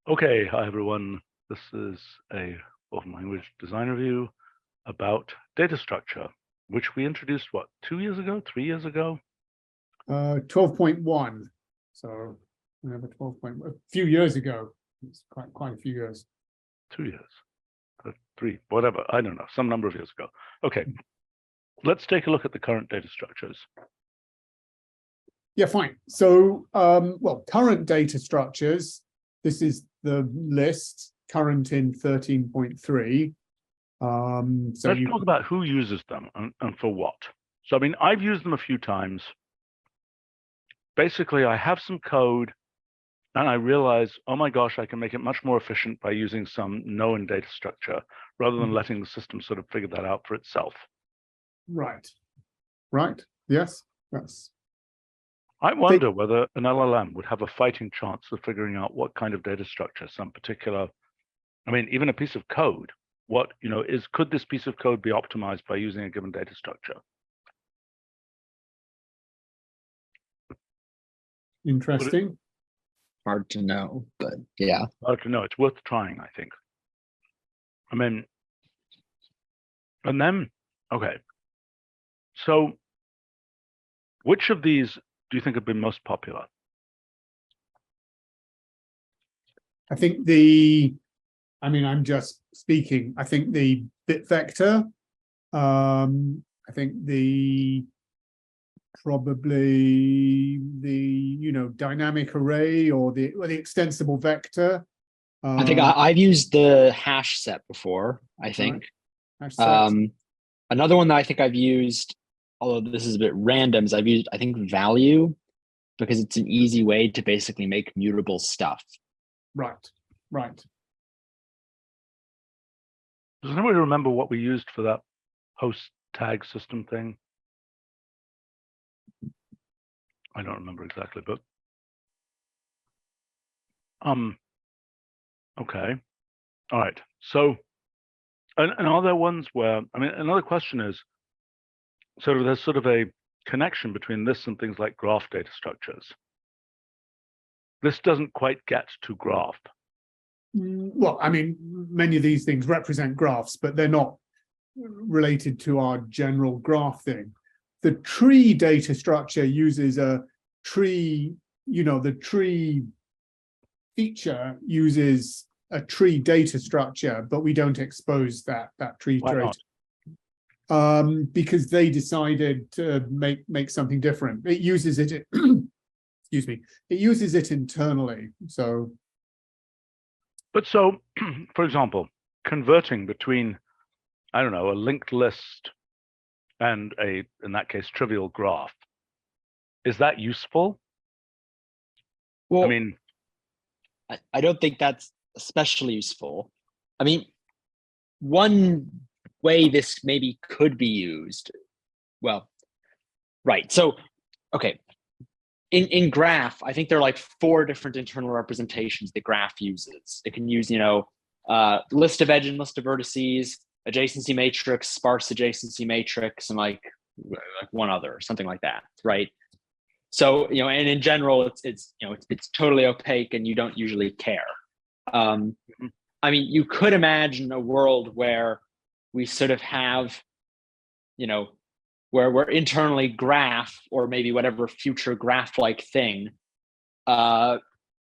Okay, hi everyone. This is a open language design review about data structure, which we introduced, what, 2 years ago, 3 years ago? 12.1. So remember 12 point, a few years ago. It's quite a few years. 2 years, 3, whatever, I don't know, some number of years ago. Okay, let's take a look at the current data structures. Yeah, fine. So, well, current data structures, this is the list, current in 13.3. So Let's talk about who uses them and for what. So, I mean, I've used them a few times. Basically, I have some code and I realize, oh my gosh, I can make it much more efficient by using some known data structure rather than letting the system sort of figure that out for itself. Right. Yes, that's. I wonder whether an LLM would have a fighting chance of figuring out what kind of data structure some particular, I mean, even a piece of code, what, could this piece of code be optimized by using a given data structure? Interesting. Hard to know, but yeah. Hard to know. It's worth trying, I think. I mean, and then, okay. So which of these do you think have been most popular? I think I'm just speaking. I think the bit vector. I think probably the dynamic array or the extensible vector. I think I've used the hash set before, I think. Right. Another one that I think I've used, although this is a bit random, is I've used, I think, value, because it's an easy way to basically make mutable stuff. Right. Does anybody remember what we used for that host tag system thing? I don't remember exactly, but okay. All right. So, and are there ones where, I mean, another question is, so there's sort of a connection between this and things like graph data structures. This doesn't quite get to graph. Well, I mean, many of these things represent graphs, but they're not related to our general graph thing. The tree data structure uses a tree, the tree feature uses a tree data structure, but we don't expose that tree Why not? Because they decided to make something different. It uses it, excuse me, it uses it internally. So. But so, for example, converting between, I don't know, a linked list and in that case, trivial graph, is that useful? Well, I mean, I don't think that's especially useful. I mean, one way this maybe could be used, well, right. So, okay. In graph, I think there are like 4 different internal representations the graph uses. It can use, list of edge and list of vertices, adjacency matrix, sparse adjacency matrix, and like one other, something like that, right? So, and in general, it's totally opaque and you don't usually care. I mean, you could imagine a world where we sort of have, where we're internally graph, or maybe whatever future graph-like thing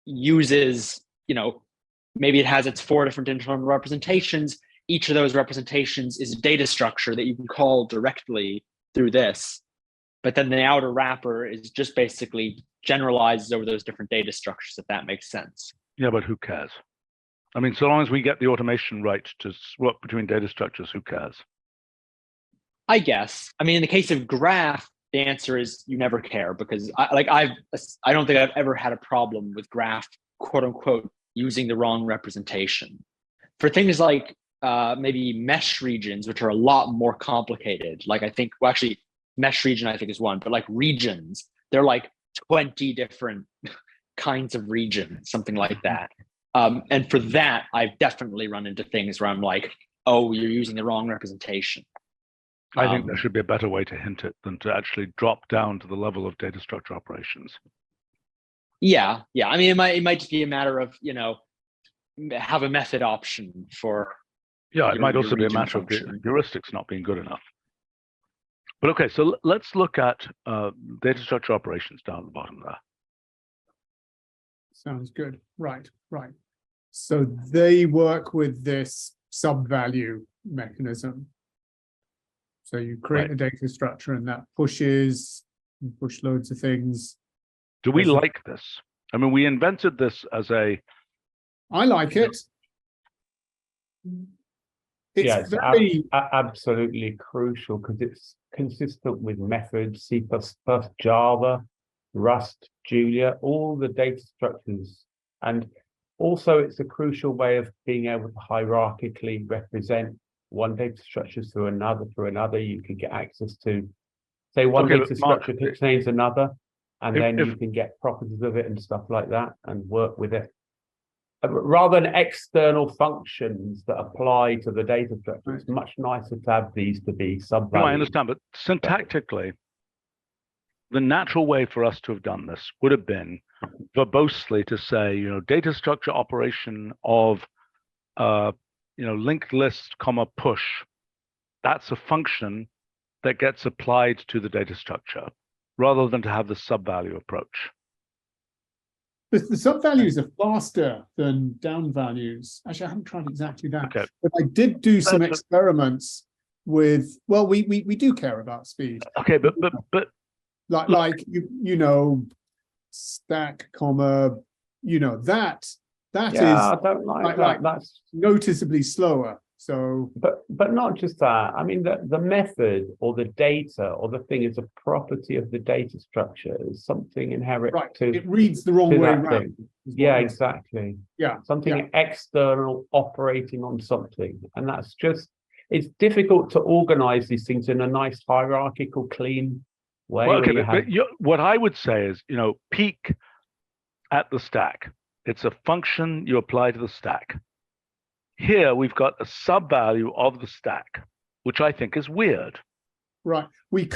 uses, maybe it has its 4 different internal representations. Each of those representations is a data structure that you can call directly through this. But then the outer wrapper is just basically generalizes over those different data structures, if that makes sense. Yeah, but who cares? I mean, so long as we get the automation right to swap between data structures, who cares? I guess. I mean, in the case of graph, the answer is you never care, because I don't think I've ever had a problem with graph, quote unquote, using the wrong representation. For things like maybe mesh regions, which are a lot more complicated, like I think, well, actually, mesh region I think is one, but like regions, they're like 20 different kinds of regions, something like that. And for that, I've definitely run into things where I'm like, oh, you're using the wrong representation. I think there should be a better way to hint it than to actually drop down to the level of data structure operations. Yeah. I mean, it might just be a matter of, have a method option for. Yeah, it might also be a region matter of the function. heuristics not being good enough. But okay, so let's look at data structure operations down at the bottom there. Sounds good. Right, right. So they work with this sub-value mechanism. So you create Right. a data structure and that pushes, you push loads of things. Do we There's a- like this? I mean, we invented this as a. I like it. It's Yeah, it's very, absolutely crucial because it's consistent with methods, C++, Java, Rust, Julia, all the data structures. And also it's a crucial way of being able to hierarchically represent one data structure through another. You can get access to, say, one Okay, data but Mark, structure contains another, and then if- you can get properties of it and stuff like that and work with it. Rather than external functions that apply to the data structure, it's much nicer to have these to be sub-values. No, I understand, but syntactically, the natural way for us to have done this would have been verbosely to say, data structure operation of, linked list, comma, push. That's a function that gets applied to the data structure, rather than to have the sub-value approach. the sub-values are faster than down values. Actually, I haven't tried exactly that. Okay. But I did do some That's a- experiments with, well, we do care about speed. Okay, but Like stack, comma, that Yeah, is I don't like that. like That's noticeably slower. So but not just that. I mean, the method or the data or the thing is a property of the data structure. Is something inherent right, to it reads the wrong to way that around. thing. is what Yeah, it is. exactly. Yeah, Something yeah. external operating on something, and that's just, it's difficult to organize these things in a nice hierarchical, clean way. well, okay, where you have, what I would say is, peek at the stack. It's a function you apply to the stack. Here we've got a sub-value of the stack, which I think is weird. Right. We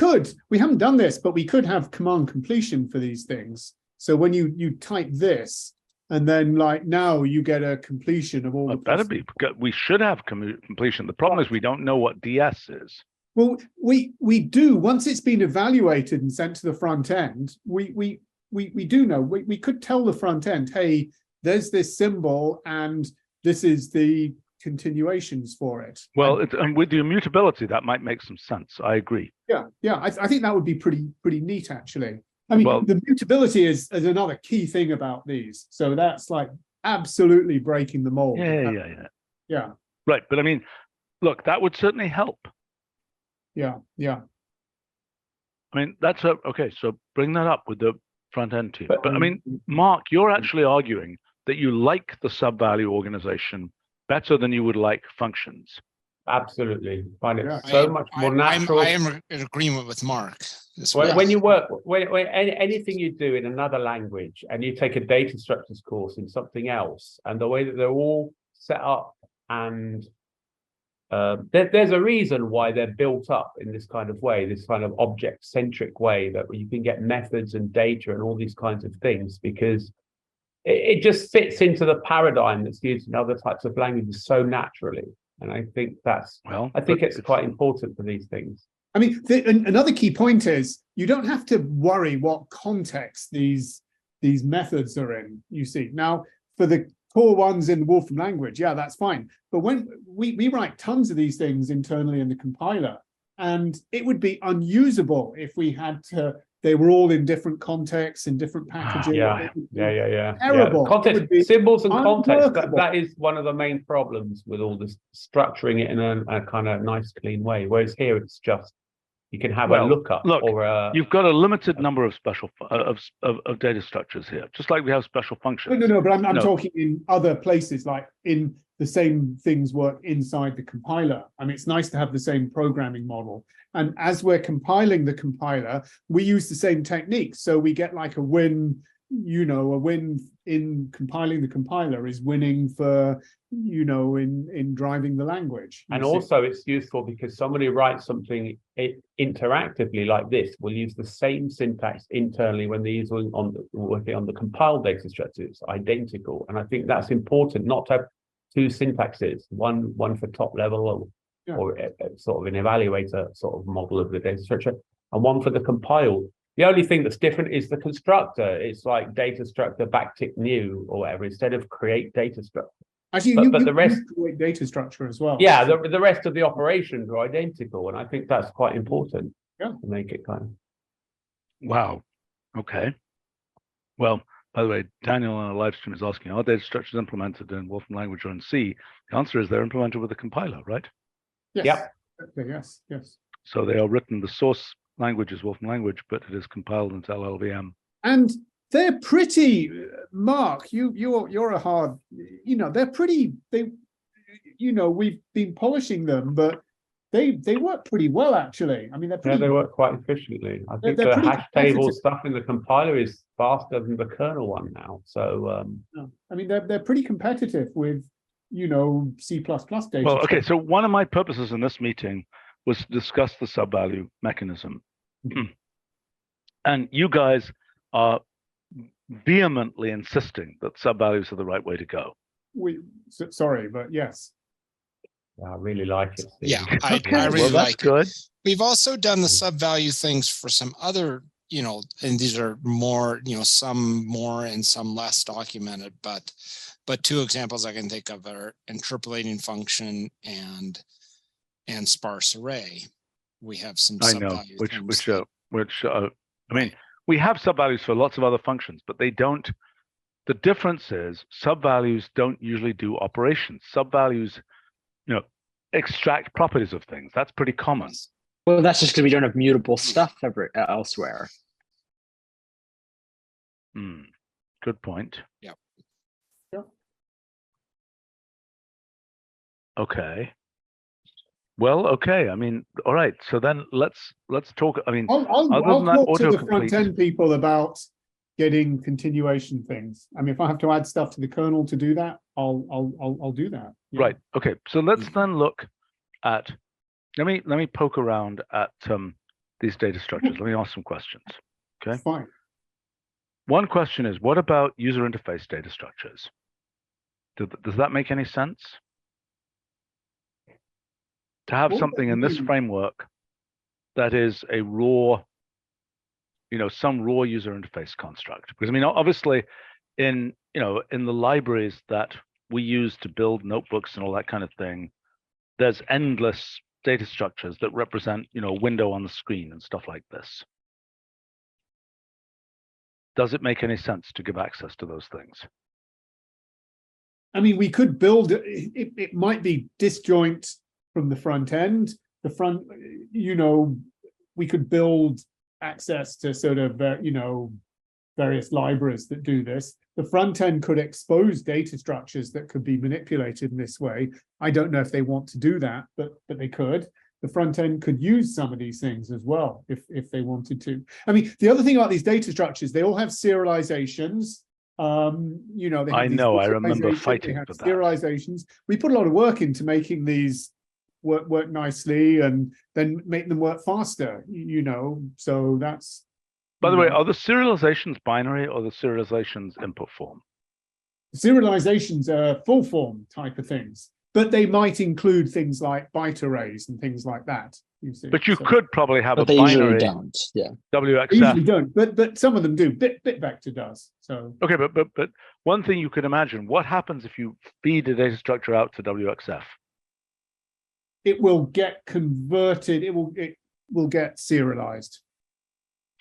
haven't done this, but we could have command completion for these things. So when you type this, and then like now you get a completion of all the Better be. We should have completion. The problem is we don't know what DS is. Well, we do. Once it's been evaluated and sent to the front end, we do know. We could tell the front end, hey, there's this symbol and this is the continuations for it. Well, and with the immutability, that might make some sense. I agree. Yeah. I think that would be pretty neat, actually. I mean, the mutability is another key thing about these. So that's like absolutely breaking the mold. Yeah. Right, but I mean, look, that would certainly help. Yeah. I mean, that's okay. So bring that up with the front end team. But I mean, Mm-hmm. Mark, you're actually arguing that you like the sub-value organization better than you would like functions. absolutely find it Yeah. so much more natural. I am in agreement with Mark. When you work, when anything you do in another language and you take a data structures course in something else, and the way that they're all set up, and there's a reason why they're built up in this kind of way, this kind of object-centric way, that you can get methods and data and all these kinds of things, because it just fits into the paradigm that's used in other types of languages so naturally. And I think it's quite important for these things. I mean, another key point is you don't have to worry what context these methods are in. You see, now for the core ones in the Wolfram language, yeah, that's fine. But when we write tons of these things internally in the compiler, and it would be unusable if we had to. They were all in different contexts and different packaging. Yeah. Terrible. Context, symbols and context. unworkable. That is one of the main problems with all this, structuring it in a kind of nice, clean way. Whereas here, it's just you can have a lookup or a. You've got a limited number of special of data structures here, just like we have special functions. No, but I'm talking in other places, like in the same things work inside the compiler. I mean, it's nice to have the same programming model. And as we're compiling the compiler, we use the same techniques. So we get like a win a win in compiling the compiler is winning for, in driving the language. And also it's useful because somebody who writes something interactively like this will use the same syntax internally when they're using working on the compiled data structure. It's identical. And I think that's important, not to have two syntaxes, one for top level or sort of an evaluator sort of model of the data structure, and one for the compiled. The only thing that's different is the constructor. It's like data structure backtick new or whatever, instead of create data structure. Actually, but the rest, create data structure as well. Yeah, the rest of the operations are identical, and I think that's quite important. Yeah. To make it kind of. Wow. Okay. Well, by the way, Daniel on a live stream is asking, are data structures implemented in Wolfram language or in C? The answer is they're implemented with a compiler, right? Yes. Yep. Yes. So they are written, the source language is Wolfram language, but it is compiled into LLVM. And they're pretty, Mark, you're a hard, they're pretty, we've been polishing them, but they work pretty well, actually. I mean, they're pretty, Yeah, they work quite efficiently. I think they're the hash table competitive. stuff in the compiler is faster than the kernel one now. So I mean, they're pretty competitive with, C++ data. Well, okay, so one of my purposes in this meeting was to discuss the sub-value mechanism. And you guys are vehemently insisting that sub-values are the right way to go. Sorry, but yes. I really like it. Steve. Yeah, Okay, I really well, that's like good. it. We've also done the sub-value things for some other, and these are more, some more and some less documented, but two examples I can think of are interpolating function and sparse array. We have some sub-value things. I mean, we have sub-values for lots of other functions, but they don't. The difference is sub-values don't usually do operations. Sub-values, extract properties of things. That's pretty common. Well, that's just because we don't have mutable stuff elsewhere. Good point. Yeah. Okay. Well, okay. I mean, all right. So then let's talk. I mean, I'll other than that talk to the front autocomplete, end people about getting continuation things. I mean, if I have to add stuff to the kernel to do that, I'll do that. Yeah. right? Okay. So let's then look at. Let me poke around at these data structures. Let me ask some questions. Okay. Fine. One question is, what about user interface data structures? Does that make any sense? To have something in this framework that is a raw, some raw user interface construct. Because I mean, obviously, in the libraries that we use to build notebooks and all that kind of thing, there's endless data structures that represent, a window on the screen and stuff like this. Does it make any sense to give access to those things? I mean, we could build it might be disjoint from the front end. The front, we could build access to sort of, various libraries that do this. The front end could expose data structures that could be manipulated in this way. I don't know if they want to do that, but they could. The front end could use some of these things as well if they wanted to. I mean, the other thing about these data structures, they all have serializations. They have I know. I remember fighting for that. Serializations. We put a lot of work into making these work nicely and then make them work faster. So that's. By the way, are the serializations binary or the serializations input form? Serializations are full form type of things, but they might include things like byte arrays and things like that. You see, but you could probably have a they binary. Usually don't. Yeah. WXF. They usually don't, but some of them do. Bitvector does. So okay, but one thing you could imagine: what happens if you feed a data structure out to WXF? It will get converted. It will get serialized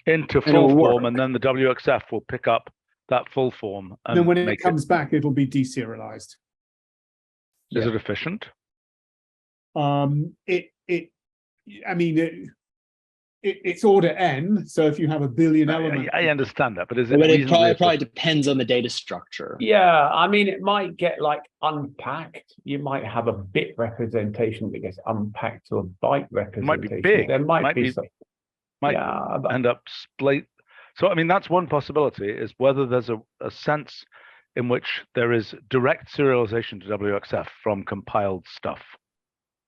into full form, and then the WXF will pick up that full form. And then when it comes back, it'll be deserialized. Is it efficient? It's order n. So if you have a billion elements, I understand that, but is it? But it probably depends on the data structure. Yeah, I mean, it might get like unpacked. You might have a bit representation that gets unpacked to a byte representation. Might be big. There might be some. Might end up So, I mean, that's one possibility, is whether there's a sense in which there is direct serialization to WXF from compiled stuff.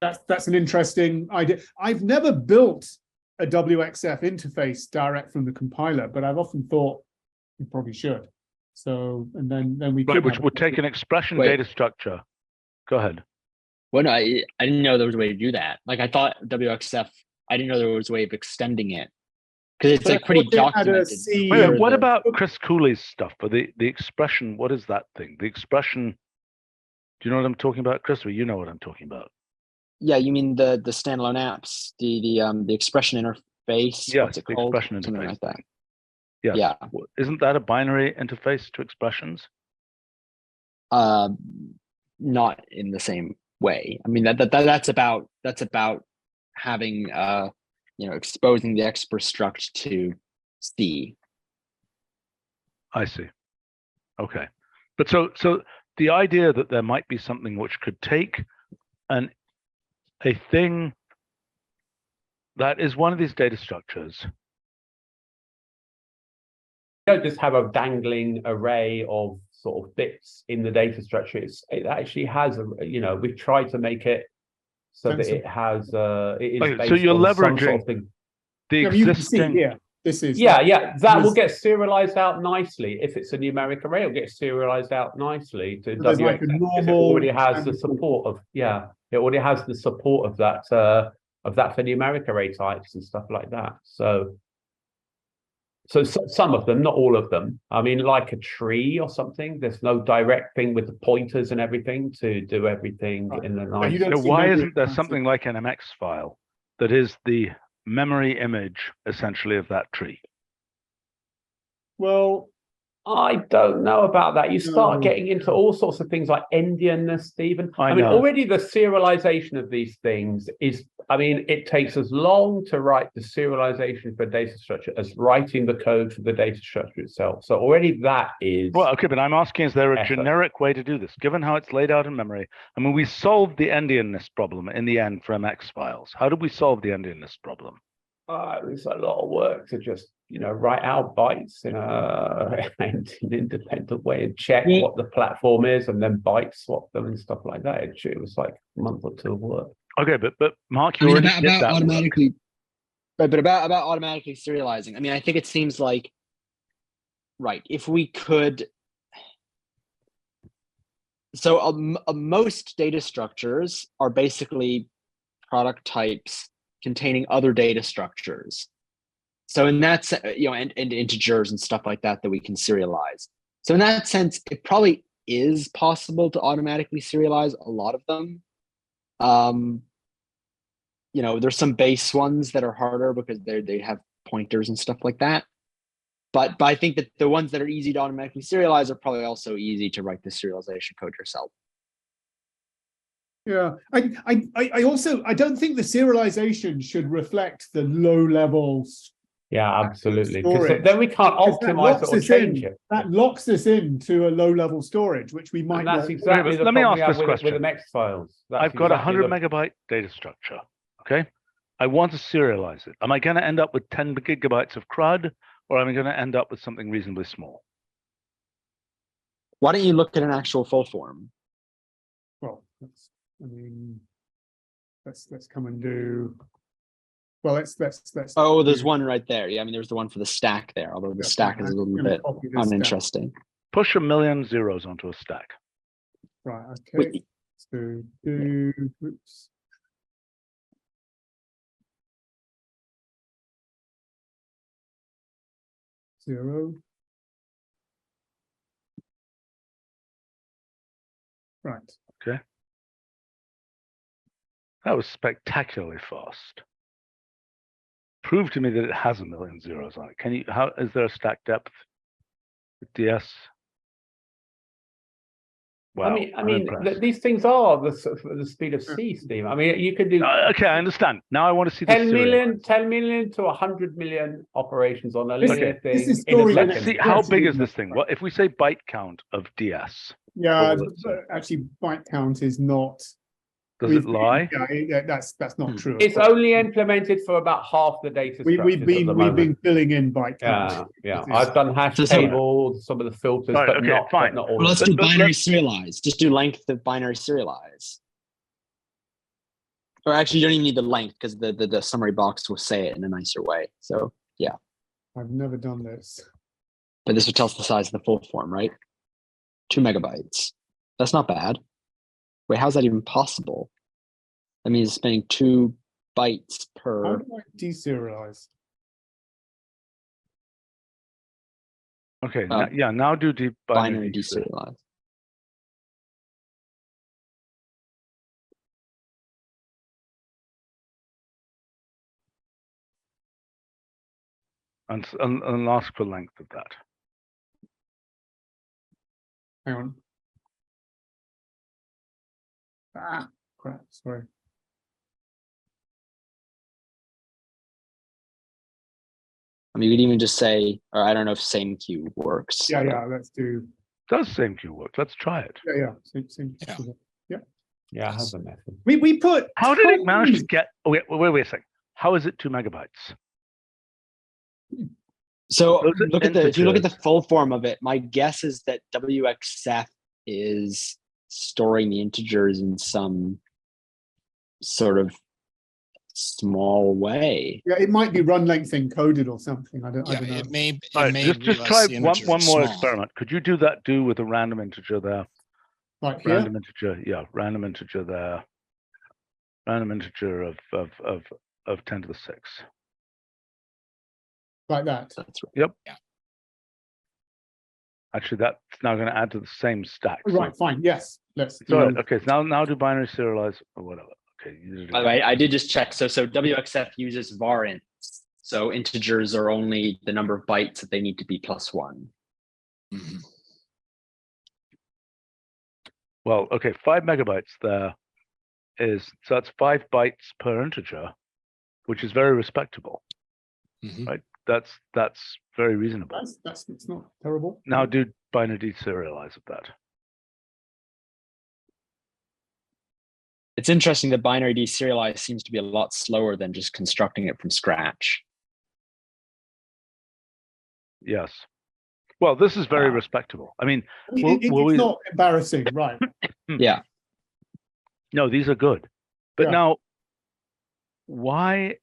That's an interesting idea. I've never built a WXF interface direct from the compiler, but I've often thought you probably should. So, and then we Right, could which would take an expression Wait. data structure. Go ahead. Well, no, I didn't know there was a way to do that. Like I thought WXF, I didn't know there was a way of extending it because it's But like I pretty thought it had a documented. C Wait, or what the- about Chris Cooley's stuff for the expression? What is that thing? The expression. Do you know what I'm talking about, Chris? Or you know what I'm talking about? Yeah, you mean the standalone apps, the expression interface? Yes, What's it the called? expression Something interface like that. thing. Yes. Yeah. Isn't that a binary interface to expressions? Not in the same way. I mean that's about having exposing the expr struct to C. I see. Okay. But so the idea that there might be something which could take a thing that is one of these data structures. You don't just have a dangling array of sort of bits in the data structure. It actually has we've tried to make it so that it has it is Okay, based so you're on some leveraging sort of thing. the Yeah, but you can see existing. here. This is That will get serialized out nicely. If it's a numeric array, it'll get serialized out nicely to So there's like a WXF, because normal it already has the standard support of it already has the support of that for numeric array types and stuff like that. So some of them, not all of them. I mean, like a tree or something, there's no direct thing with the pointers and everything to do everything Right. in the But you nice. don't So see why memory isn't there capacity. something like an MX file that is the memory image essentially of that tree? Well, I don't know about that. You start No. getting into all sorts of things like endianness, Stephen. I mean, know. already the serialization of these things is, it takes as long to write the serialization for data structure as writing the code for the data structure itself. So already that is. Well, okay, but I'm asking, is there a effort. generic way to do this, given how it's laid out in memory? I mean, we solved the endianness problem in the end for MX files. How did we solve the endianness problem? It's a lot of work to just, write out bytes in an independent way and check what the platform is and then byte swap them and stuff like that. It was like a month or two of work. Okay, but Mark, you already did that automatically, but about automatically serializing. I mean, I think it seems like, right, if we could. So most data structures are basically product types containing other data structures. So in that sense, and integers and stuff like that we can serialize. So in that sense, it probably is possible to automatically serialize a lot of them. There's some base ones that are harder because they have pointers and stuff like that. But I think that the ones that are easy to automatically serialize are probably also easy to write the serialization code yourself. yeah, I also don't think the serialization should reflect the low levels. Yeah, absolutely. Storage. Because then we can't Because that optimize it locks or us change in. it. That locks us into a low level storage, which we might And that's not. exactly the Let me problem we ask have this question. with MX files. That's I've got exactly 100 megabyte data structure, okay? I want to serialize it. Am I going to end up with 10 gigabytes of CRUD, or am I going to end up with something reasonably small? Why don't you look at an actual full form? Well, let's come and do. Well, let's. Oh, there's one right there. Yeah, I mean, there's the one for the stack there, although the stack is a little bit uninteresting. Push a million zeros onto a stack. Right. Okay. So do. Oops. Zero. Right. Okay. That was spectacularly fast. Prove to me that it has a million zeros on it. Can you? How is there a stack depth with DS? Wow. I mean, these things are the speed of C, Steve. I mean, you could do. Okay, I understand. Now I want to see 10 million to 100 million operations on a linear thing. This is in a story. second. Let's see how big is this thing. What if we say byte count of DS? Yeah, actually, byte count is not Does it lie? Yeah, that's not true. It's only implemented for about half the data structures We've at the been moment. filling in byte count. Yeah. I've done hash So- tables, some of the filters, Right, but okay, not fine. but not all Well, of let's them. do binary serialize. Just do length of binary serialize. Or actually, you don't even need the length because the summary box will say it in a nicer way. So yeah, I've never done this. but this would tell us the size of the full form, right? 2 megabytes. That's not bad. Wait, how's that even possible? That means spending 2 bytes How per. do I deserialize? Okay, Uh, now do deep Binary binary. deserialize. And ask for length of that. Hang on. Ah, crap. Sorry. I mean, we could even just say, or I don't know if same queue works. Yeah, but- yeah. Let's do. Does same queue work? Let's try it. Yeah. Same. Yeah. Yeah, I have a method. We put. How did it manage to tons- get? Oh, wait a second. How is it 2 megabytes? So Those are look at if you look at the integers. full form of it, my guess is that WXF is storing the integers in some sort of small way. Yeah, it might be run length encoded or something. I don't know. It may All right, just realize try the one integers are more small. experiment. Could you do with a random integer there? Like here. Random integer, yeah, random integer there. Random integer of 10 to the 6. Like that. That's right. Yep. Yeah. Actually, that's now going to add to the same stack. So Right. Fine. Yes. Let's it's all right. do. Okay, so now do binary serialize or whatever. Okay. By the way, I did just check. So WXF uses var ints. So integers are only the number of bytes that they need to be +1. Mhm. Well, okay, 5 megabytes there is, so that's 5 bytes per integer, which is very respectable. Mhm. Right? That's very reasonable. That's it's not terrible. Now do binary deserialize of that. It's interesting that binary deserialize seems to be a lot slower than just constructing it from scratch. Yes. Well, this is very Wow. respectable. I mean, It's not embarrassing, right? Yeah. no, these are good. But Yeah. now, why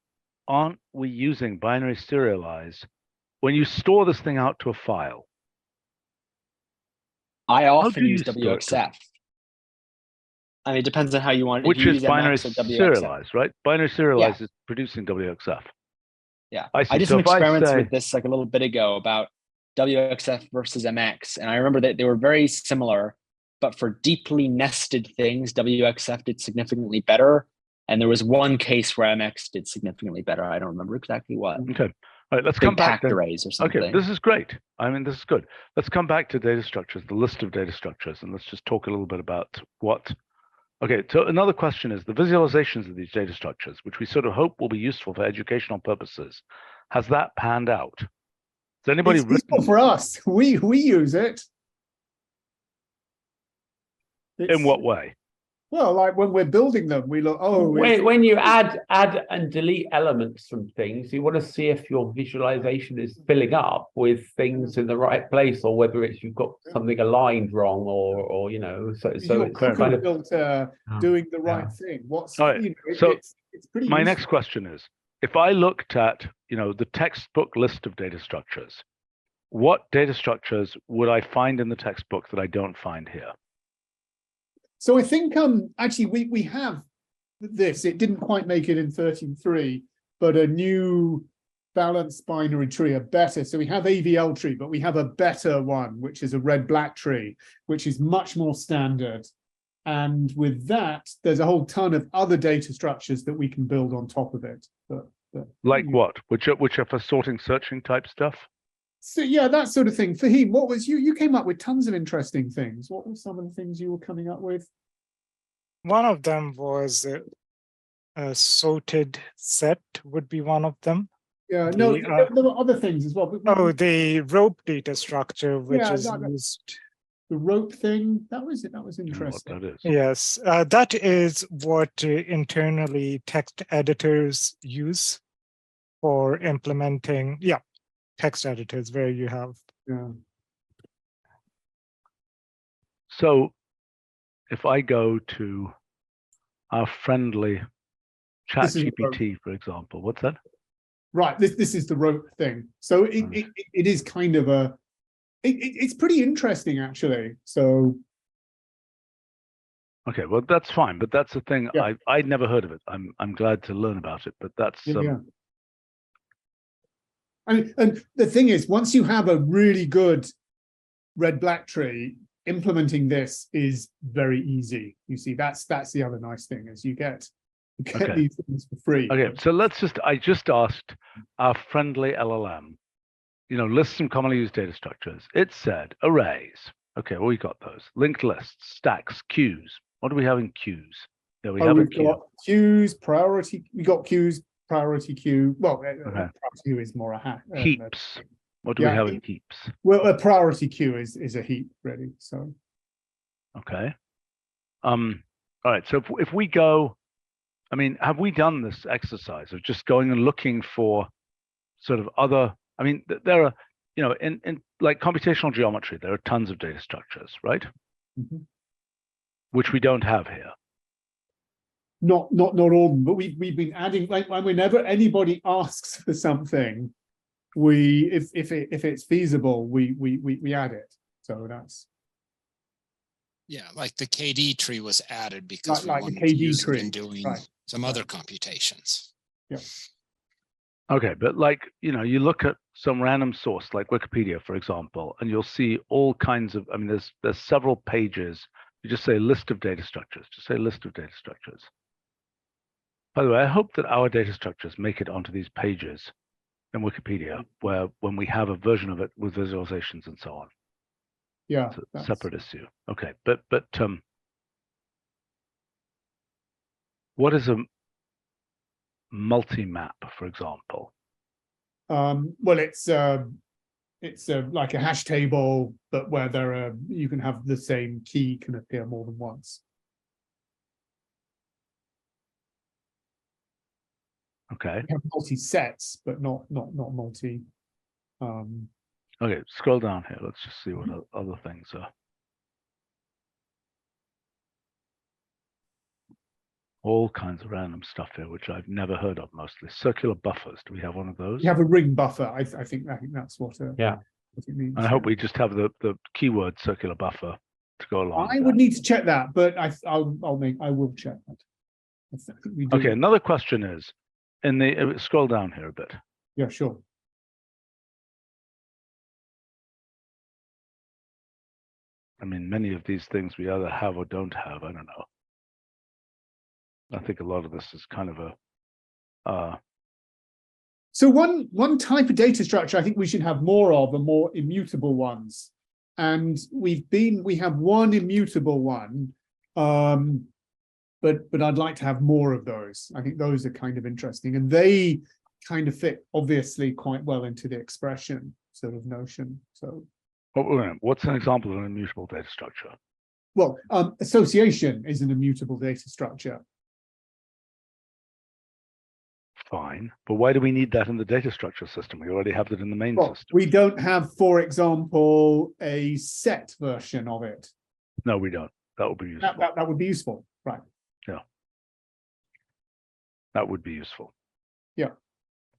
aren't we using binary serialize when you store this thing out to a file? I often do you use store it? WXF. I mean, it depends on how you want it. Which If you is use binary MX or WXF. serialize, right? Binary serialize is producing WXF. Yeah, I see. I did So some if I experiments say- with this like a little bit ago about WXF versus MX, and I remember that they were very similar, but for deeply nested things, WXF did significantly better, and there was one case where MX did significantly better. I don't remember exactly what. Okay. All right, let's Big come back packed then. arrays or something. Okay, this is great. I mean, this is good. Let's come back to data structures, the list of data structures, and let's just talk a little bit about what. Okay, so another question is the visualizations of these data structures, which we sort of hope will be useful for educational purposes. Has that panned out? Has anybody It's useful written for us. We use it. in what way? Well, like when we're building them, we look. Oh, When you add and delete elements from things, you want to see if your visualization is filling up with things in the right place, or whether it's you've got something aligned wrong, or you know. So your it's cooker kind of filter doing the right thing. What's All right, you know, so it's pretty. My useful. next question is, if I looked at, the textbook list of data structures, what data structures would I find in the textbook that I don't find here? So I think actually we have this. It didn't quite make it in 13.3, but a new balanced binary tree, a better. So we have AVL tree, but we have a better one, which is a red-black tree, which is much more standard. And with that, there's a whole ton of other data structures that we can build on top of it. Like what? Which are for sorting, searching type stuff? So yeah, that sort of thing. Fahim, what was you came up with tons of interesting things. What were some of the things you were coming up with? One of them was a sorted set would be one of them. Yeah, no, The, there were other things as well. Oh, the rope data structure, which Yeah, is that- used the rope thing. That was it. That was I don't know what interesting. that is. Yes, that is what internally text editors use for implementing, yeah, text editors where you have. Yeah. So if I go to our friendly This is the rope. ChatGPT, for example, what's that? Right. This is the rope thing. So Right. it is kind of a. It's pretty interesting actually. So Okay, well that's fine, but that's the thing. Yeah. I'd never heard of it. I'm glad to learn about it, but that's yeah. And the thing is, once you have a really good red-black tree, implementing this is very easy. You see, that's the other nice thing is you get Okay. these things for free. Okay. So I just asked our friendly LLM, list some commonly used data structures. It said arrays. Okay, well we got those. Linked lists, stacks, queues. What do we have in queues? Yeah, we have a We've queue. got queues, priority. We got queues, priority queue. Well, priority queue is more a hack. Heaps. What do we have in heaps? Well, a priority queue is a heap, really. So okay. All right. So if we go, I mean, have we done this exercise of just going and looking for sort of other? I mean, there are, in like computational geometry, there are tons of data structures, right? Which we don't have here. Not all of them, but we've been adding, like whenever anybody asks for something, if it's feasible, we add it. So that's like the KD tree was added because like we wanted the KD to use tree, it in doing right. some other computations. Yeah. Okay, but like, you look at some random source like Wikipedia, for example, and you'll see all kinds of, I mean, there's several pages. You just say list of data structures, just say list of data structures. By the way, I hope that our data structures make it onto these pages in Wikipedia, where when we have a version of it with visualizations and so on. Yeah. It's a separate issue. Okay, but what is a multi-map, for example? Well, it's like a hash table, but where you can have the same key can appear more than once. Okay. We have multi-sets, but not multi. Okay, scroll down here. Let's just see what other things are. All kinds of random stuff here, which I've never heard of mostly. Circular buffers. Do we have one of those? You have a ring buffer. I think that's what. Yeah. What it means. And I hope we just have the keyword circular buffer to go along. I would need to check that, but I will check that. I think we do. Okay, another question is, scroll down here a bit. Yeah, sure. I mean, many of these things we either have or don't have. I don't know. I think a lot of this is kind of a. So one type of data structure I think we should have more of are more immutable ones, and we have one immutable one, but I'd like to have more of those. I think those are kind of interesting, and they kind of fit obviously quite well into the expression sort of notion. So, what's an example of an immutable data structure? Well, association is an immutable data structure. Fine, but why do we need that in the data structure system? We already have that in the main system. We don't have, for example, a set version of it. No, we don't. That would be useful. That would be useful, right? Yeah, that would be useful. Yeah.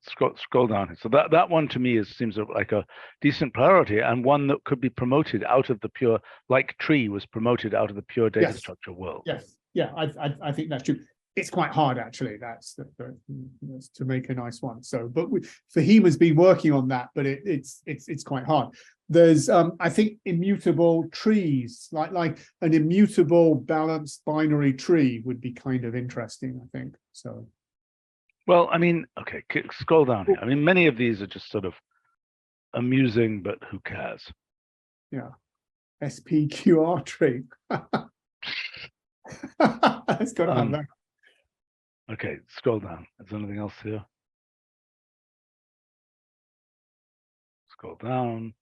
Scroll down here. So that one to me seems like a decent priority, and one that could be promoted out of the pure, like tree was promoted out of the pure data structure world. Yes, yeah, I think that's true. It's quite hard actually. That's to make a nice one. So, but Fahima's been working on that, but it's quite hard. There's I think immutable trees, like an immutable balanced binary tree would be kind of interesting, I think. So. Well, I mean, okay, scroll down here. I mean, many of these are just sort of amusing, but who cares? Yeah, SPQR tree. It's got to have that. Okay, scroll down. Is there anything else here? Scroll down.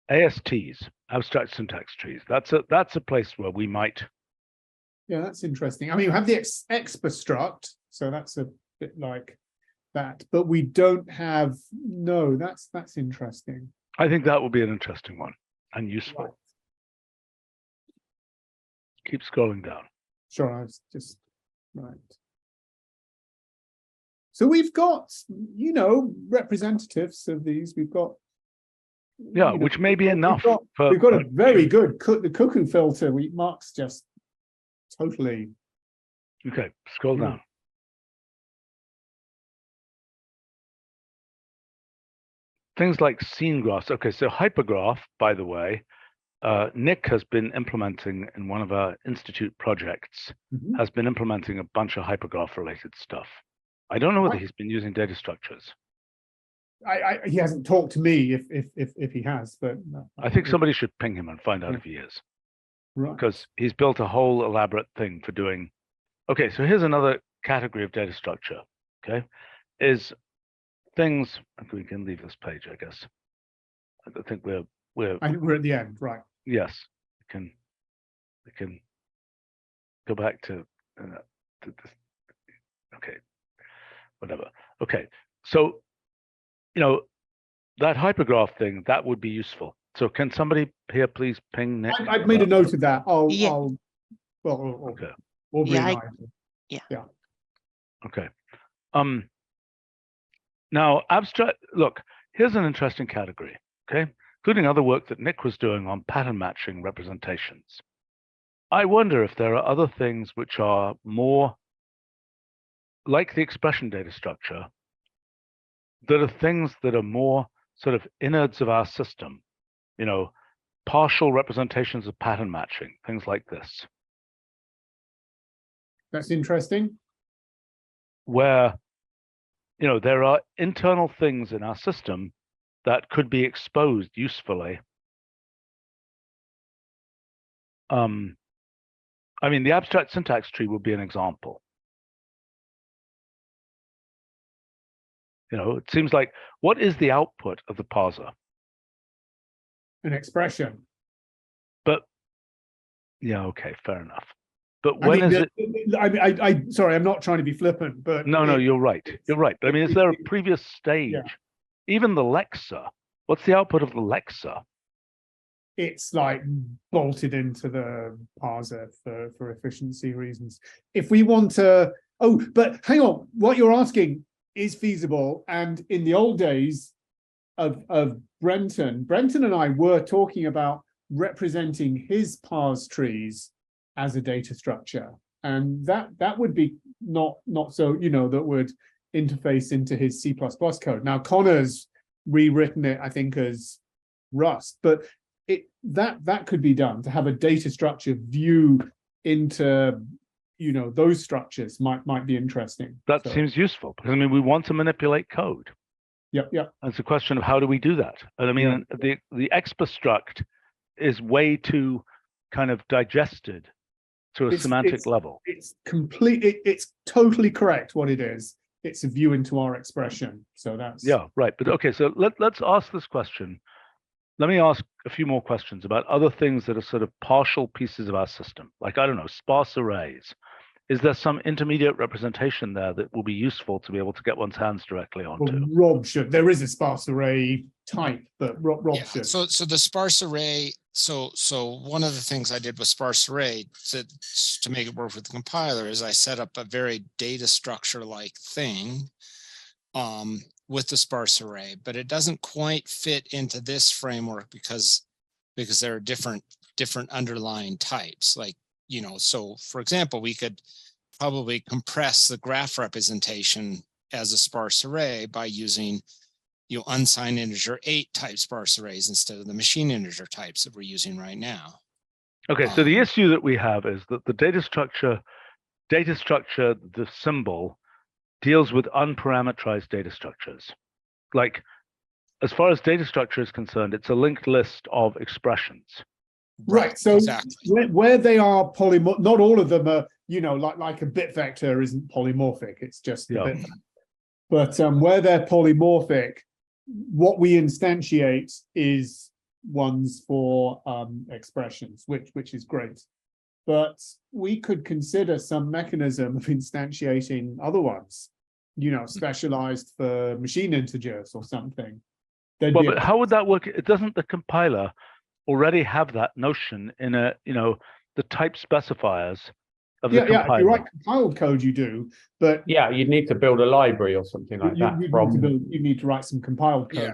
ASTs, abstract syntax trees. That's a place where we might. Yeah, that's interesting. I mean, you have the expa struct, so that's a bit like that, but we don't have. No, that's interesting. I think that would be an interesting one and useful. Right. Keep scrolling down. Sure, I was just right. So we've got, representatives of these. We've got. Yeah, which may be enough. We've got a very good the cuckoo filter. Mark's just totally. Okay, scroll down. Things like scene graphs. Okay, so hypergraph, by the way, Nick has been implementing in one of our institute projects, has been implementing a bunch of hypergraph related stuff. I don't know whether he's been using data structures. He hasn't talked to me if he has, but no, I think somebody should ping him and find out if he is. Right. Because he's built a whole elaborate thing for doing. Okay, so here's another category of data structure. Okay, is things. We can leave this page, I guess. I think we're at the end, right? Yes, we can go back to this. Okay, whatever. Okay, so that hypergraph thing, that would be useful. So can somebody here please ping Nick? I've made a note of that. Yeah. Okay. Yeah. Okay. Now abstract. Look, here's an interesting category. Okay, including other work that Nick was doing on pattern matching representations. I wonder if there are other things which are more like the expression data structure, that are things that are more sort of innards of our system, partial representations of pattern matching, things like this. That's interesting. Where, there are internal things in our system that could be exposed usefully. I mean, the abstract syntax tree would be an example. It seems like, what is the output of the parser? An expression. But, yeah, okay, fair enough. But when is it? Sorry, I'm not trying to be flippant, but no, you're right. You're right. But I mean, is there a previous stage? Yeah. Even the lexer. What's the output of the lexer? It's like bolted into the parser for efficiency reasons. If we want to, but hang on, what you're asking is feasible. And in the old days of Brenton and I were talking about representing his parse trees as a data structure. And that would be not so, that would interface into his C++ code. Now Connor's rewritten it, I think, as Rust, but that could be done to have a data structure view into those structures might be interesting. That seems useful because I mean we want to manipulate code. Yep. It's a question of how do we do that? And I mean the expa struct is way too kind of digested to a semantic level. It's complete. It's totally correct what it is. It's a view into our expression. So that's right. But okay, so let's ask this question. Let me ask a few more questions about other things that are sort of partial pieces of our system, like, I don't know, sparse arrays. Is there some intermediate representation there that will be useful to be able to get one's hands directly onto? Well, Rob should. There is a sparse array type, but Rob should. So the sparse array, so one of the things I did with sparse array to make it work with the compiler is I set up a very data structure-like thing with the sparse array, but it doesn't quite fit into this framework because there are different underlying types. Like, so for example, we could probably compress the graph representation as a sparse array by using unsigned integer 8 type sparse arrays instead of the machine integer types that we're using right now. Okay, so the issue that we have is that the data structure, the symbol, deals with unparameterized data structures. Like, as far as data structure is concerned, it's a linked list of expressions. Right. So exactly. where they are polymorphic, not all of them are, like a bit vector isn't polymorphic. It's just a bit. But where they're polymorphic, what we instantiate is ones for expressions, which is great. But we could consider some mechanism of instantiating other ones, you know, specialized for machine integers or something. Well, but how would that work? It doesn't the compiler already have that notion in a, you know, the type specifiers of the compiler? Yeah, if you write compiled code, you do, but yeah, you'd need to build a library or something like that. You need to write some compiled code.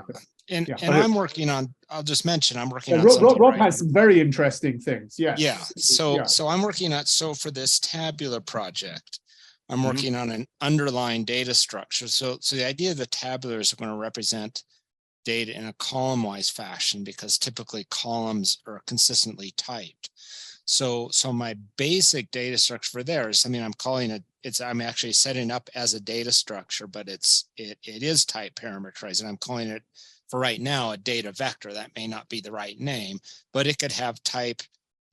And I'm working on, I'll just mention, I'm working on Rob has some very interesting things. Yeah. Yeah. So I'm working on, so for this tabular project, I'm working on an underlying data structure. So the idea of the tabulars are going to represent data in a column-wise fashion, because typically columns are consistently typed. So my basic data structure for there is, I mean, I'm calling it, I'm actually setting up as a data structure, but it is type parameterized, and I'm calling it for right now a data vector. That may not be the right name, but it could have type,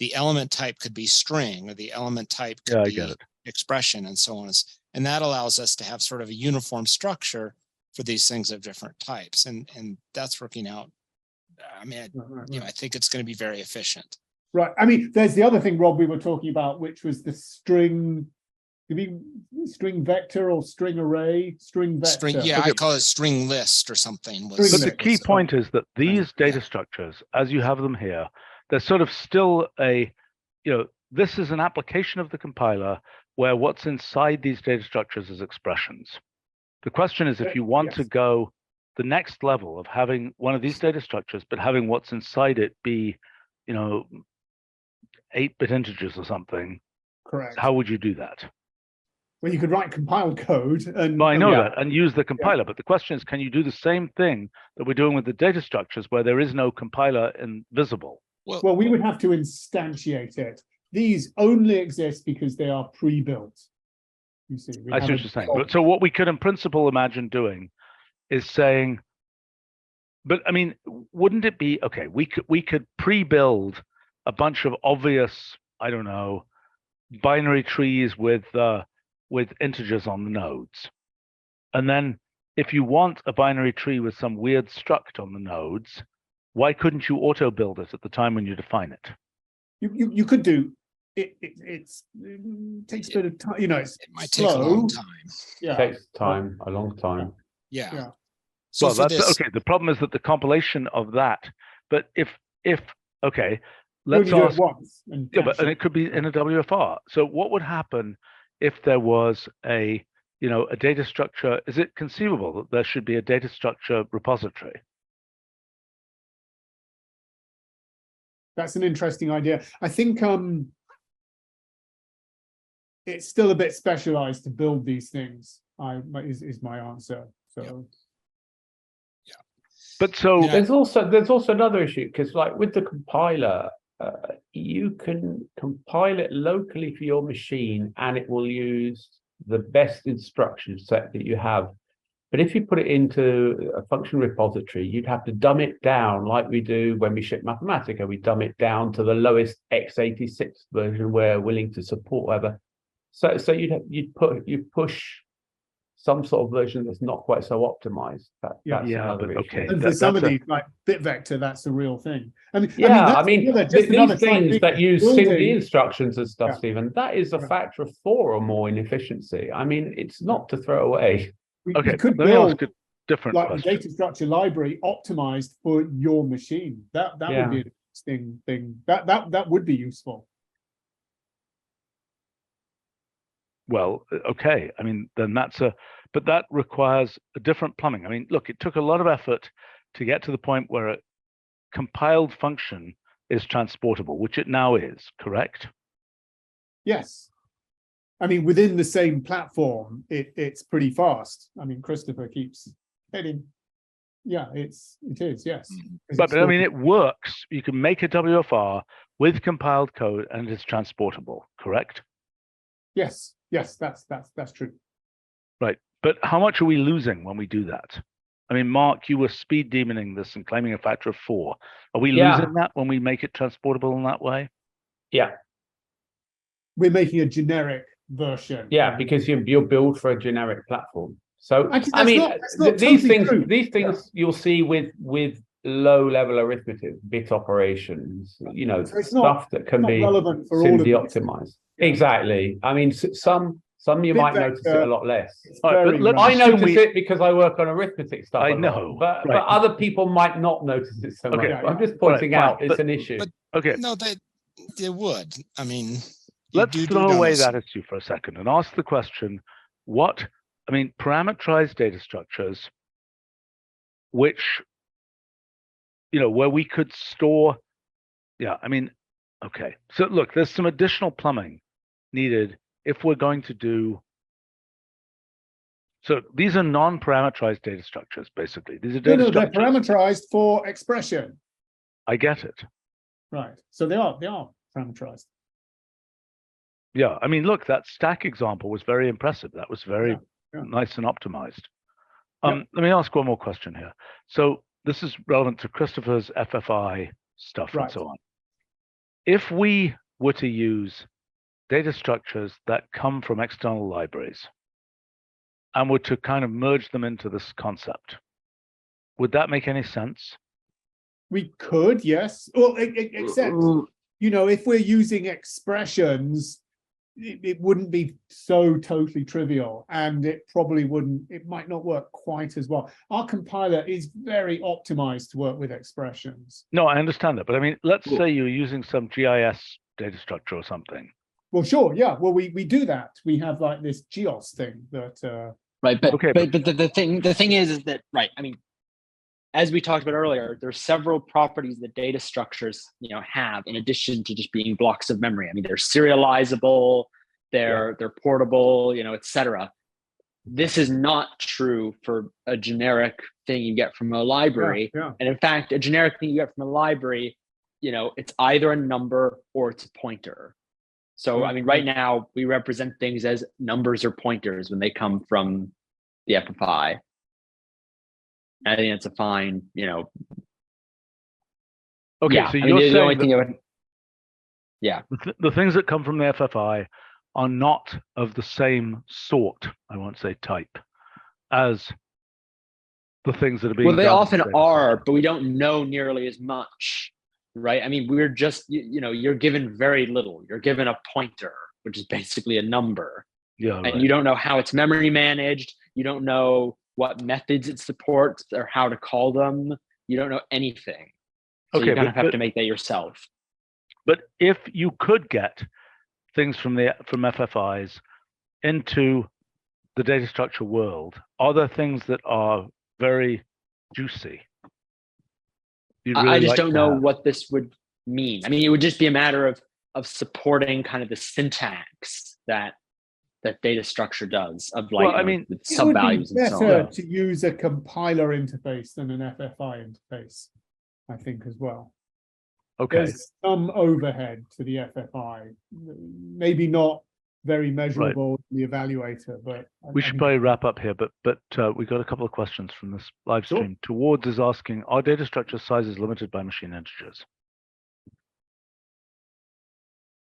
the element type could be string, or the element type could be expression, and so on. And that allows us to have sort of a uniform structure for these things of different types. And that's working out. I mean, you know, I think it's going to be very efficient. Right. I mean, there's the other thing, Rob, we were talking about, which was the string, string vector or string array, string vector. Yeah, I call it string list or something. But the key point is that these data structures, as you have them here, they're sort of still a, you know, this is an application of the compiler where what's inside these data structures is expressions. The question is, if you want to go the next level of having one of these data structures, but having what's inside it be, you know, 8-bit integers or something. Correct. How would you do that? Well, you could write compiled code and well, I know that, and use the compiler. But the question is, can you do the same thing that we're doing with the data structures where there is no compiler visible? Well, we would have to instantiate it. These only exist because they are pre-built. You see, I see what you're saying. But so what we could in principle imagine doing is saying, but I mean, wouldn't it be okay? We could pre-build a bunch of obvious, I don't know, binary trees with integers on the nodes, and then if you want a binary tree with some weird struct on the nodes, why couldn't you auto build it at the time when you define it? You could do. It takes a bit of time, you know. It might take a long time. Yeah, it takes time, a long time. Yeah. So well, that's okay. The problem is that the compilation of that. But if okay, let's ask. And it could be in a WFR. So what would happen if there was a data structure? Is it conceivable that there should be a data structure repository? That's an interesting idea. I think it's still a bit specialized to build these things. Is my answer. So yeah. But so there's also another issue, because like with the compiler, you can compile it locally for your machine and it will use the best instruction set that you have. But if you put it into a function repository, you'd have to dumb it down like we do when we ship Mathematica. We dumb it down to the lowest x86 version we're willing to support, whatever. So you'd push some sort of version that's not quite so optimized. That's another issue. Okay. And for some of these, like bit vector, that's the real thing. These things that use SIMD instructions and stuff, Stephen, that is a factor of 4 or more in efficiency. I mean, it's not to throw away. We could build a different data structure library optimized for your machine. That would be an interesting thing. That would be useful. Well, okay. I mean, then but that requires a different plumbing. I mean, look, it took a lot of effort to get to the point where a compiled function is transportable, which it now is, correct? Yes. I mean, within the same platform, it's pretty fast. I mean, Christopher keeps heading. Yeah, it is, yes. But I mean, it works. You can make a WFR with compiled code and it's transportable, correct? Yes, that's true. Right. But how much are we losing when we do that? I mean, Mark, you were speed demoning this and claiming a factor of 4. Are we losing that when we make it transportable in that way? Yeah. We're making a generic version. Yeah, because you're built for a generic platform. So I mean, these things you'll see with low-level arithmetic, bit operations, you know, So it's stuff that can be relevant for all of simply these. optimized. Yeah. Exactly. I mean, some you Bit might notice it a lot less. It's All right, but very let's I relevant. notice it because I work on arithmetic stuff I a lot, know, but right. other people might not notice it so much. Okay. I'm just All right, pointing fine, out it's but- an issue. Okay, No, they would. I mean, let's do throw away notice. that issue for a second and ask the question, parameterized data structures, which, where we could store, okay. So look, there's some additional plumbing needed if we're going to do, so these are non-parameterized data structures, basically. These are data No, they're structures. parameterized for expression. I get it. Right. So they are parameterized. Yeah, I mean, look, that stack example was very impressive. That was very Yeah. nice and optimized. Yeah. Let me ask one more question here. So this is relevant to Christopher's FFI stuff and Right. so on. If we were to use data structures that come from external libraries and were to kind of merge them into this concept, would that make any sense? We could, yes. Well, except, if we're using expressions, it wouldn't be so totally trivial, and it might not work quite as well. Our compiler is very optimized to work with expressions. No, I understand that. But I mean, let's say you're using some GIS data structure or something. Well, sure, yeah. Well, we do that. We have like this GEOS thing that Right, but Okay, but the thing is that, right, I mean, as we talked about earlier, there's several properties that data structures, have in addition to just being blocks of memory. I mean, they're serializable, they're portable, etc. This is not true for a generic thing you get from a library. Yeah. And in fact, a generic thing you get from a library, it's either a number or it's a pointer. So, I mean, right now we represent things as numbers or pointers when they come from the FFI. I think it's a fine, Okay, yeah, so I mean, you're the saying only that thing I would, yeah, the things that come from the FFI are not of the same sort, I won't say type, as the things that are being well, they done in often data are, structure. but we don't know nearly as much, right? I mean, we're just, you're given very little. You're given a pointer, which is basically a number. Yeah, And right. you don't know how it's memory managed. You don't know what methods it supports or how to call them. You don't know anything. So Okay, you kind of have to make that yourself. But if you could get things from FFIs into the data structure world, are there things that are very juicy? I just don't know what this would mean. I mean, it would just be a matter of supporting kind of the syntax that data structure does, of like, well, I mean, sub values and so on. better to use a compiler interface than an FFI interface, I think, as well. Okay. There's some overhead to the FFI, maybe not very measurable in the evaluator, but We should probably wrap up here, but we got a couple of questions from this live stream. Sure. Towards is asking, are data structure sizes limited by machine integers?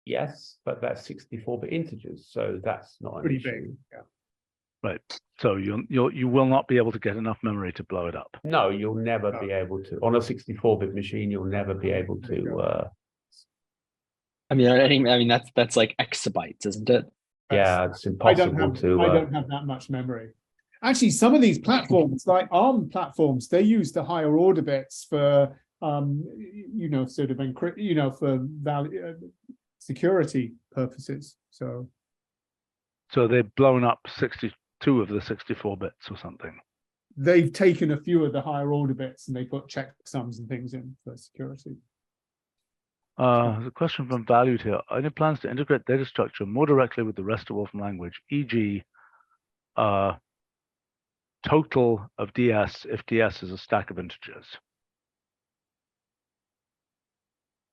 Yes, but that's 64-bit integers, so that's not an pretty issue. big. Yeah. Right. So you will not be able to get enough memory to blow it up. No, you'll never be able to. On a 64-bit machine, you'll never be able to. I mean, that's like exabytes, isn't it? Yeah, it's I don't impossible have that much memory. Actually, some of these platforms, like ARM platforms, they use the higher order bits for, sort of encrypt, for value security purposes. So they've blown up 62 of the 64 bits or something. They've taken a few of the higher order bits and they put checksums and things in for security. There's a question from Valued here. Are any plans to integrate data structure more directly with the rest of Wolfram language, e.g., total of DS if DS is a stack of integers?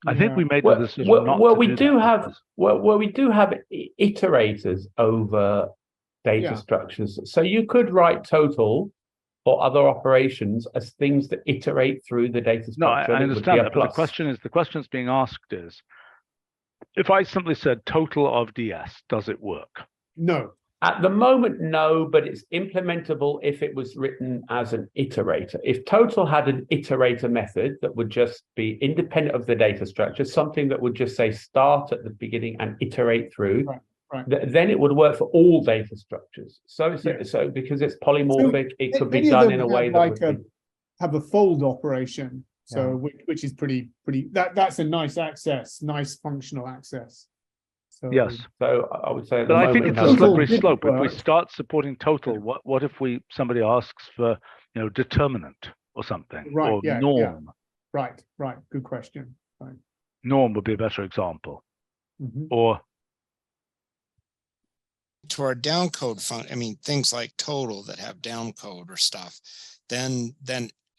I think we made the decision not to we do do that have because- we do have iterators over data structures. So you could write total or other operations as things that iterate through the data No, I structure. understand that, but the question is being asked is, if I simply said total of DS, does it work? No. At the moment, no, but it's implementable if it was written as an iterator. If Total had an iterator method that would just be independent of the data structure, something that would just say start at the beginning and iterate through, then it would work for all data structures. So because it's polymorphic, it could be done in a way that would be... have a fold operation. So which is pretty that's a nice access, nice functional access. So, yes. So I would say, but I think it's a slippery slope. If we start supporting Total, what if somebody asks for determinant or something, or norm? Yeah. Right. Good question. Right. Norm would be a better example. Or to our downcode function, I mean things like Total that have downcode or stuff, then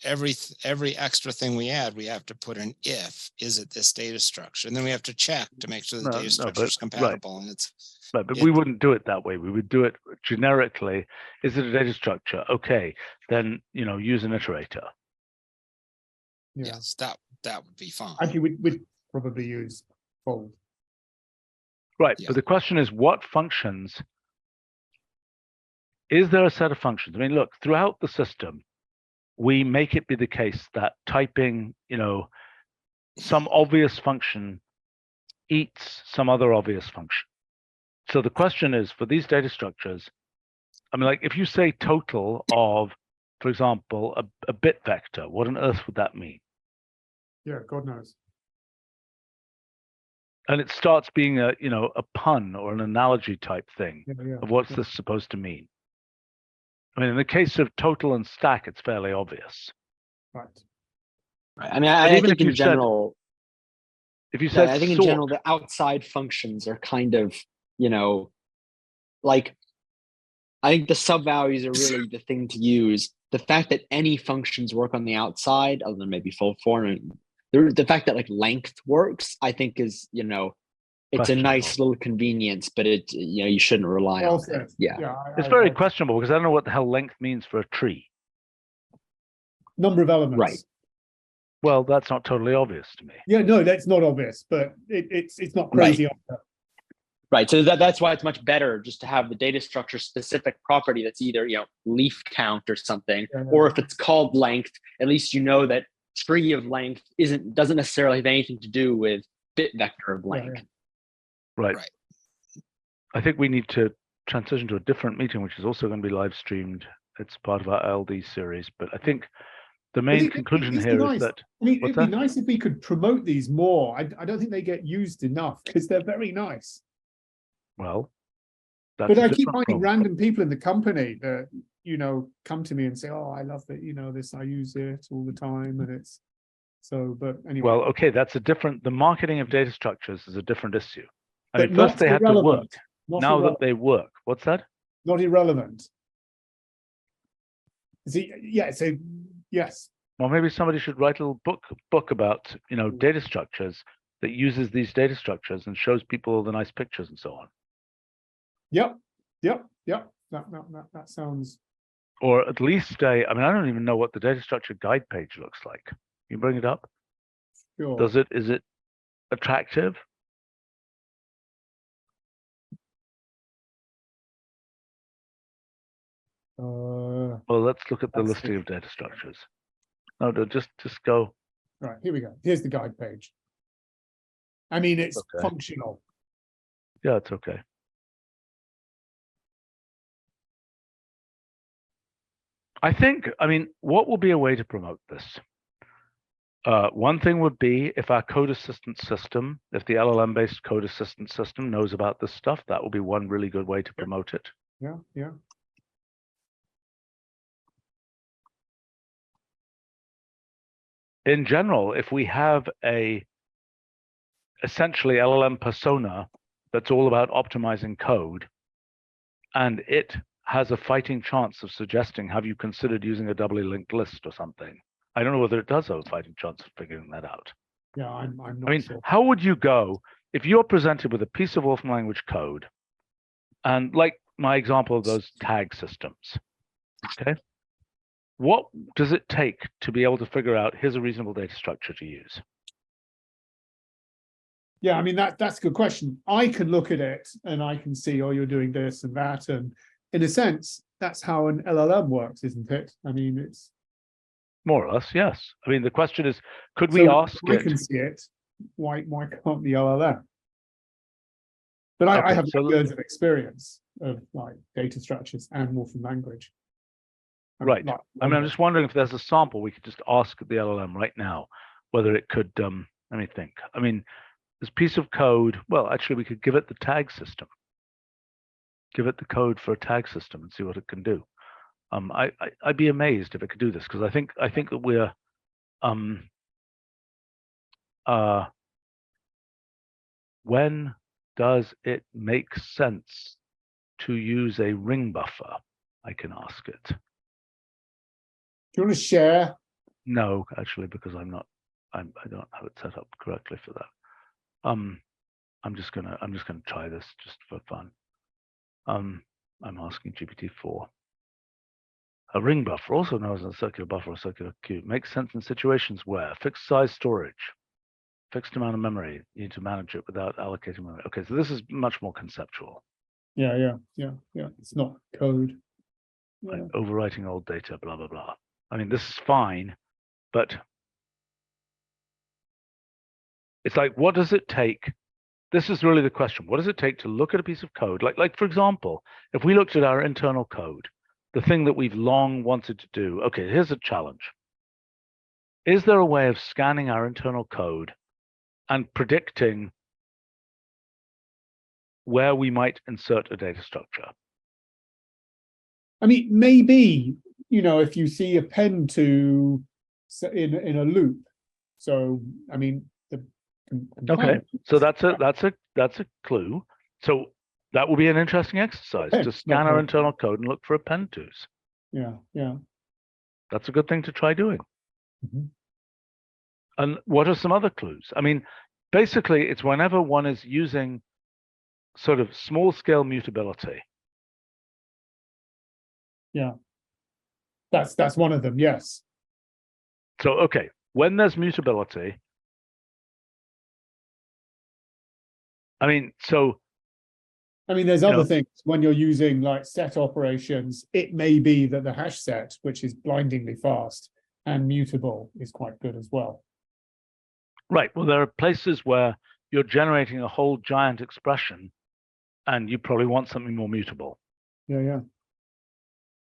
every extra thing we add, we have to put an if, is it this data structure? And then we have to check to make sure the data structure is compatible. And it's but we wouldn't do it that way. We would do it generically. Is it a data structure? Okay, then use an iterator. Yes, that would be fine. Actually, we'd probably use fold. Right, but the question is, what functions? Is there a set of functions? I mean, look, throughout the system, we make it be the case that typing, some obvious function eats some other obvious function. So the question is, for these data structures, I mean, like if you say total of, for example, a bit vector, what on earth would that mean? Yeah, God knows. And it starts being a pun or an analogy type thing of what's this supposed to mean. I mean, in the case of total and stack, it's fairly obvious. Right. I mean, I think in general, if you said, I think in general, the outside functions are kind of, like, I think the sub values are really the thing to use. The fact that any functions work on the outside, other than maybe full form, the fact that like length works, I think is, it's a nice little convenience, but it, you shouldn't rely on it. Yeah. It's very questionable because I don't know what the hell length means for a tree. Number of elements. Right. Well, that's not totally obvious to me. Yeah, no, that's not obvious, but it's not crazy. Right. So that's why it's much better just to have the data structure specific property that's either, leaf count or something, or if it's called length, at least that tree of length doesn't necessarily have anything to do with bit vector of length. Right. I think we need to transition to a different meeting, which is also going to be live streamed. It's part of our LD series, but I think the main conclusion here is that it'd be nice if we could promote these more. I don't think they get used enough because they're very nice. Well, but I keep finding random people in the company that come to me and say, "Oh, I love it. This. I use it all the time," and it's so. But anyway. Well, okay, that's a different. The marketing of data structures is a different issue. I mean, first they had to work. Now that they work, what's that? Not irrelevant. So yes. Well, maybe somebody should write a little book about data structures that uses these data structures and shows people all the nice pictures and so on. Yep. That sounds. Or at least I don't even know what the data structure guide page looks like. Can you bring it up? Sure. Is it attractive? Well, let's look at the listing of data structures. No, just go. Right, here we go. Here's the guide page. I mean, it's functional. Yeah, it's okay. What will be a way to promote this? One thing would be if our code assistant system, if the LLM-based code assistant system knows about this stuff, that will be one really good way to promote it. Yeah. In general, if we have essentially LLM persona that's all about optimizing code, and it has a fighting chance of suggesting, have you considered using a doubly linked list or something? I don't know whether it does have a fighting chance of figuring that out. Yeah, I'm not sure. How would you go if you're presented with a piece of Wolfram language code, and like my example of those tag systems, okay? What does it take to be able to figure out here's a reasonable data structure to use? Yeah, I mean, that's a good question. I can look at it and I can see, oh, you're doing this and that. And in a sense, that's how an LLM works, isn't it? I mean, it's more or less, yes. I mean, the question is, could we so ask I it? can see it. Why can't the LLM? But I Okay, have so years of experience of like data structures and morpheme language. right. I mean, I'm just wondering if there's a sample we could just ask the LLM right now, whether it could, let me think. I mean, this piece of code, well, actually, we could give it the tag system. Give it the code for a tag system and see what it can do. I'd be amazed if it could do this, because I think that we're when does it make sense to use a ring buffer? I can ask it. Do you want to share? No, actually, because I don't have it set up correctly for that. I'm just gonna try this just for fun. I'm asking GPT-4. A ring buffer, also known as a circular buffer or circular cube, makes sense in situations where fixed size storage, fixed amount of memory, you need to manage it without allocating memory. Okay, so this is much more conceptual. Yeah. It's not code. Like overwriting old data, blah, blah, blah. I mean, this is fine, but it's like, what does it take? This is really the question. What does it take to look at a piece of code? Like for example, if we looked at our internal code, the thing that we've long wanted to do, okay, here's a challenge. Is there a way of scanning our internal code and predicting where we might insert a data structure? I mean, maybe, if you see a pen to in a loop. So, I mean, okay, so that's a clue. So that will be an interesting exercise to scan our internal code and look for append-tos. Yeah. That's a good thing to try doing. And what are some other clues? I mean, basically, it's whenever one is using sort of small scale mutability. Yeah. That's one of them, yes. So, okay, when there's mutability, I mean, there's other things when you're using like set operations. It may be that the hash set, which is blindingly fast and mutable, is quite good as well. Right. Well, there are places where you're generating a whole giant expression and you probably want something more mutable. Yeah.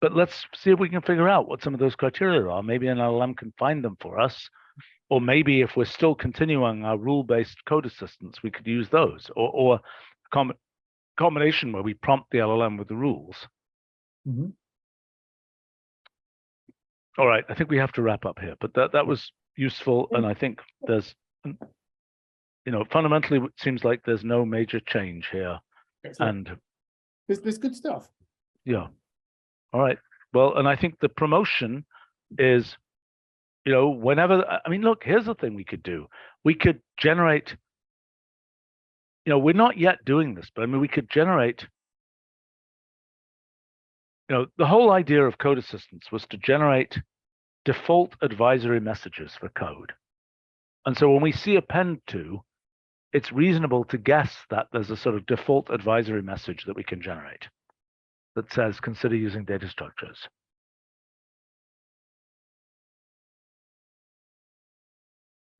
But let's see if we can figure out what some of those criteria are. Maybe an LLM can find them for us. Or maybe if we're still continuing our rule-based code assistants, we could use those, or a combination where we prompt the LLM with the rules. All right, I think we have to wrap up here, but that was useful, and I think there's, fundamentally, it seems like there's no major change here. Excellent. And there's good stuff. Yeah. All right. Well, and I think the promotion is, whenever, I mean, look, here's the thing we could do. We could generate, we're not yet doing this, but I mean, we could generate, the whole idea of code assistance was to generate default advisory messages for code. And so when we see append to, it's reasonable to guess that there's a sort of default advisory message that we can generate that says, consider using data structures.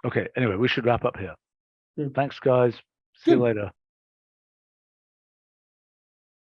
Okay, anyway, we should wrap up here. Good. Thanks, guys. See you later.